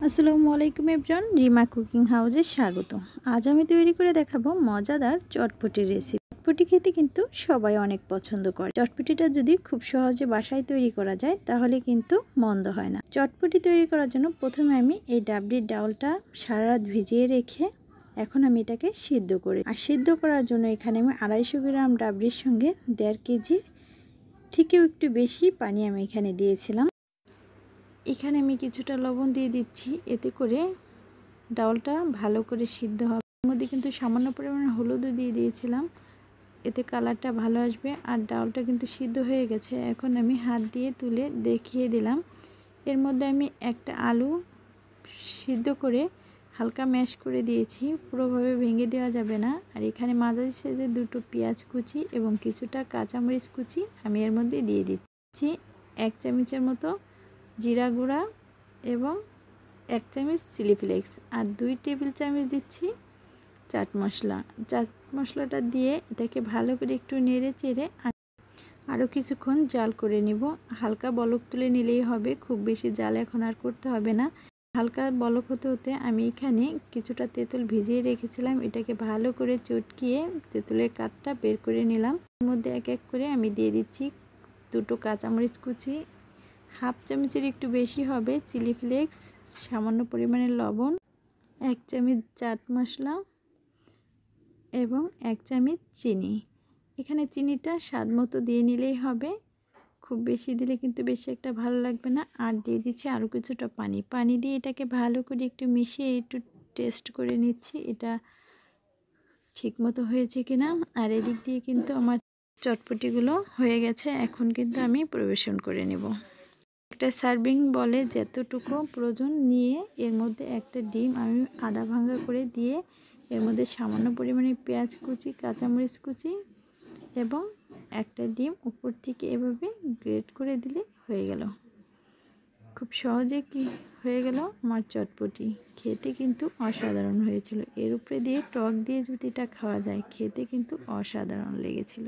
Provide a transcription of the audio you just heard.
আসসালামু আলাইকুম everyone, Rima cooking হাউসে স্বাগত। আজ আমি তৈরি করে দেখাবো মজাদার চটপটি রেসিপি। চটপটি খেতে কিন্তু সবাই অনেক পছন্দ করে। চটপটিটা যদি খুব সহজে বাসায় তৈরি করা যায় তাহলে কিন্তু মন্দ হয় না। চটপটি তৈরি করার জন্য প্রথমে আমি এই ডাবলির ডাউলটা সারা রাত ভিজিয়ে রেখে এখন আমি এটাকে সিদ্ধ করি। আর সিদ্ধ করার জন্য এখানে আমি 250 গ্রাম ডাবলির সঙ্গে 1.5 কেজি থেকেও একটু বেশি পানি আমি এখানে দিয়েছিলাম। এখানে আমি কিছুটা লবণ দিয়ে দিচ্ছি, এতে করে ডাউলটা ভালো করে সিদ্ধ হবে। এর মধ্যে কিন্তু সামান্য পরিমাণে হলুদও দিয়ে দিয়েছিলাম, এতে কালারটা ভালো আসবে। আর ডাউলটা কিন্তু সিদ্ধ হয়ে গেছে। এখন আমি হাত দিয়ে তুলে দেখিয়ে দিলাম। এর মধ্যে আমি একটা আলু সিদ্ধ করে হালকা ম্যাশ করে দিয়েছি, পুরোভাবে ভেঙে দেওয়া যাবে না। আর এখানে মাঝারি সাইজের 2টো পেঁয়াজ কুচি এবং কিছুটা কাঁচামরিচ কুচি আমি এর মধ্যে দিয়ে দিচ্ছি। 1 চামচের মতো জিরা গুঁড়া এবং 1 চামচ চিলি ফ্লেক্স আর 2 টেবিল চামচ দিচ্ছি চাট মশলা। চাট মশলাটা দিয়ে এটাকে ভালো করে একটু নেড়ে চেড়ে আরও কিছুক্ষণ জাল করে নিব। হালকা বলক তুলে নিলেই হবে, খুব বেশি জাল এখন আর করতে হবে না। হালকা বলক হতে হতে আমি এখানে কিছুটা তেঁতুল ভিজিয়ে রেখেছিলাম, এটাকে ভালো করে চটকিয়ে তেঁতুলের কাঠটা বের করে নিলাম। এর মধ্যে এক এক করে আমি দিয়ে দিচ্ছি 2টো কাঁচামরিচ কুচি, 1/2 চামচের একটু বেশি হবে চিলি ফ্লেক্স, সামান্য পরিমাণে লবণ, 1 চামচ চাট মশলা এবং 1 চামচ চিনি। এখানে চিনিটা স্বাদ মতো দিয়ে নিলেই হবে, খুব বেশি দিলে কিন্তু বেশি একটা ভালো লাগবে না। আর দিয়ে দিচ্ছি আরও কিছুটা পানি দিয়ে এটাকে ভালো করে একটু মিশিয়ে একটু টেস্ট করে নিচ্ছি এটা ঠিক মতো হয়েছে কিনা। আর এদিক দিয়ে কিন্তু আমার চটপটিগুলো হয়ে গেছে। এখন কিন্তু আমি পরিবেশন করে নেব। একটা সার্ভিং বলে যতটুকু প্রয়োজন নিয়ে এর মধ্যে একটা ডিম আমি আধা ভাঙা করে দিয়ে এর মধ্যে সামান্য পরিমাণে পেঁয়াজ কুচি, কাঁচামরিচ কুচি এবং একটা ডিম উপর থেকে এভাবে গ্রেট করে দিলে হয়ে গেল। খুব সহজে কি হয়ে গেল আমার চটপটি। খেতে কিন্তু অসাধারণ হয়েছিল। এর উপরে দিয়ে টক দিয়ে যদি এটা খাওয়া যায় খেতে কিন্তু অসাধারণ লেগেছিল।